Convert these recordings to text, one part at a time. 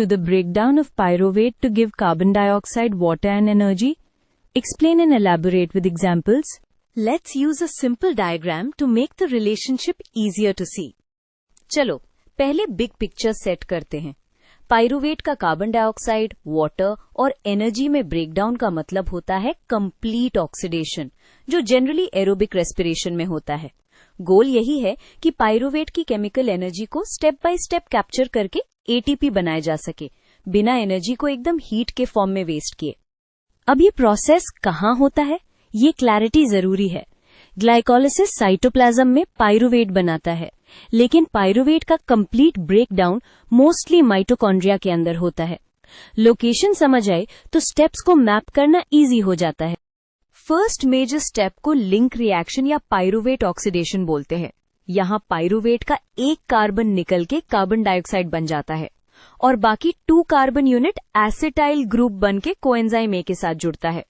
to the breakdown of pyruvate to give carbon dioxide, water and energy? Explain and elaborate with examples. Let's use a simple diagram to make the relationship easier to see. चलो, पहले big picture set करते हैं। Pyruvate का carbon dioxide, water और energy में breakdown का मतलब होता है कंप्लीट ऑक्सीडेशन, जो जनरली एरोबिक रेस्पिरेशन में होता है। गोल यही है कि पाइरुवेट की केमिकल एनर्जी को स्टेप बाय स्टेप कैप्चर करके एटीपी बनाया जा सके, बिना एनर्जी को एकदम हीट के फॉर्म में वेस्ट किए। अब ये प्रोसेस कहाँ होता है, ये क्लैरिटी जरूरी है। ग्लाइकोलिसिस साइटोप्लाज्म में पाइरुवेट बनाता है, लेकिन पाइरुवेट का कंप्लीट ब्रेकडाउन मोस्टली माइटोकॉन्ड्रिया के अंदर होता है। लोकेशन समझ आए तो स्टेप्स को मैप करना इजी हो जाता है। फर्स्ट मेजर स्टेप को लिंक रिएक्शन या पाइरुवेट ऑक्सीडेशन बोलते हैं। यहाँ पाइरुवेट का एक कार्बन निकल के कार्बन डाइऑक्साइड बन जाता है और बाकी 2 कार्बन यूनिट एसिटाइल ग्रुप बन के कोएंजाइम ए के साथ जुड़ता है।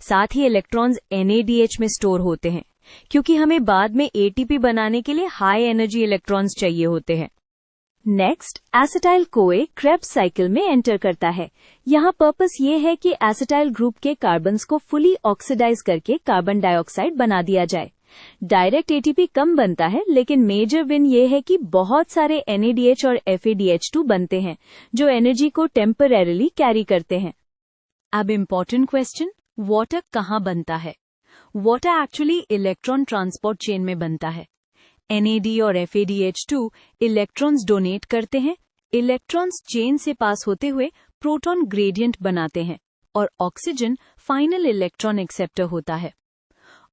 साथ ही इलेक्ट्रॉन्स NADH में स्टोर होते हैं, क्योंकि हमें बाद में एटीपी बनाने के लिए हाई एनर्जी इलेक्ट्रॉन्स चाहिए होते हैं। Next, acetyl CoA Krebs cycle में एंटर करता है। यहाँ पर्पस ये है कि एसिटाइल ग्रुप के कार्बन्स को फुली ऑक्सीडाइज करके कार्बन डाइऑक्साइड बना दिया जाए। डायरेक्ट एटीपी कम बनता है, लेकिन मेजर विन ये है कि बहुत सारे NADH और FADH2 बनते हैं, जो एनर्जी को टेम्परेरीली कैरी करते हैं। अब इम्पोर्टेंट क्वेश्चन, वाटर कहाँ बनता है? Water actually electron transport chain में बनता है। NAD और FADH2 इलेक्ट्रॉन्स डोनेट करते हैं, इलेक्ट्रॉन्स चेन से पास होते हुए प्रोटॉन ग्रेडियंट बनाते हैं और ऑक्सीजन फाइनल इलेक्ट्रॉन एक्सेप्टर होता है।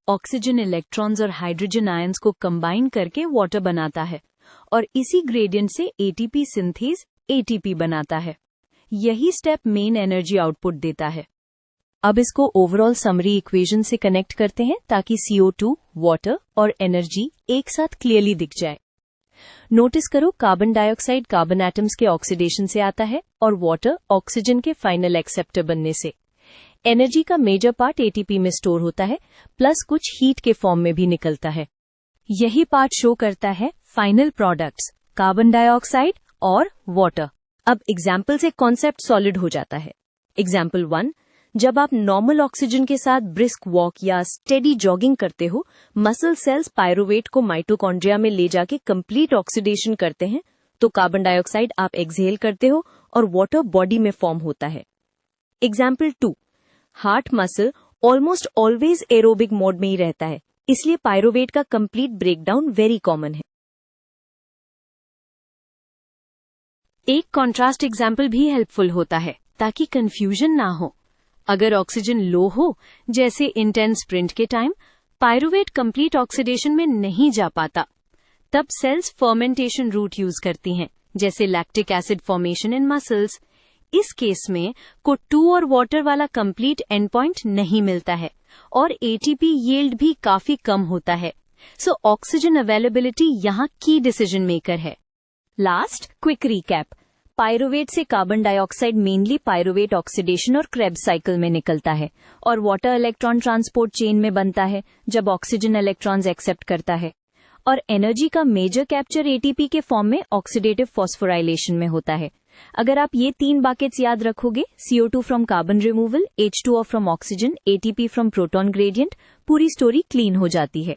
ऑक्सीजन इलेक्ट्रॉन्स और हाइड्रोजन आयंस को कंबाइन करके वाटर बनाता है और इसी ग्रेडियंट से एटीपी सिंथेज ATP बनाता है। यही स्टेप मेन एनर्जी आउटपुट देता है। अब इसको ओवरऑल समरी इक्वेशन से कनेक्ट करते हैं ताकि CO2, वाटर और एनर्जी एक साथ क्लियरली दिख जाए। नोटिस करो, कार्बन डाइऑक्साइड कार्बन एटम्स के ऑक्सीडेशन से आता है और वाटर ऑक्सीजन के फाइनल एक्सेप्टर बनने से। एनर्जी का मेजर पार्ट एटीपी में स्टोर होता है, प्लस कुछ हीट के फॉर्म में भी निकलता है। यही पार्ट शो करता है फाइनल प्रोडक्ट्स, कार्बन डाइऑक्साइड और वाटर। अब एग्जाम्पल से कॉन्सेप्ट सॉलिड हो जाता है। एग्जाम्पल 1, जब आप नॉर्मल ऑक्सीजन के साथ ब्रिस्क वॉक या स्टेडी जॉगिंग करते हो, मसल सेल्स पाइरुवेट को माइटोकॉन्ड्रिया में ले जाके कंप्लीट ऑक्सीडेशन करते हैं, तो कार्बन डाइऑक्साइड आप एक्सहेल करते हो और वाटर बॉडी में फॉर्म होता है। Example 2, heart muscle almost always aerobic mode में ही रहता है, इसलिए पाइरुवेट का कंप्लीट ब्रेकडाउन वेरी कॉमन है। एक कॉन्ट्रास्ट एग्जाम्पल भी हेल्पफुल होता है ताकि कंफ्यूजन ना हो। अगर ऑक्सीजन लो हो, जैसे इंटेंस स्प्रिंट के टाइम, पाइरुवेट कंप्लीट ऑक्सीडेशन में नहीं जा पाता, तब सेल्स फर्मेंटेशन रूट यूज करती हैं, जैसे लैक्टिक एसिड फॉर्मेशन इन मसल्स। इस केस में CO2 और वाटर वाला कंप्लीट एंड पॉइंट नहीं मिलता है और एटीपी यील्ड भी काफी कम होता है। सो ऑक्सीजन अवेलेबिलिटी यहाँ की डिसीजन मेकर है। Last, quick recap. पाइरुवेट से carbon dioxide mainly pyruvate oxidation और क्रेब्स साइकिल में निकलता है और वाटर इलेक्ट्रॉन ट्रांसपोर्ट चेन में बनता है जब ऑक्सीजन इलेक्ट्रॉन्स एक्सेप्ट करता है, और एनर्जी का मेजर कैप्चर एटीपी के फॉर्म में ऑक्सीडेटिव फॉस्फोराइलेशन में होता है। अगर आप ये 3 बकेट्स याद रखोगे, CO2 from carbon removal, H2O from oxygen, ATP from proton gradient, पूरी स्टोरी क्लीन हो जाती है।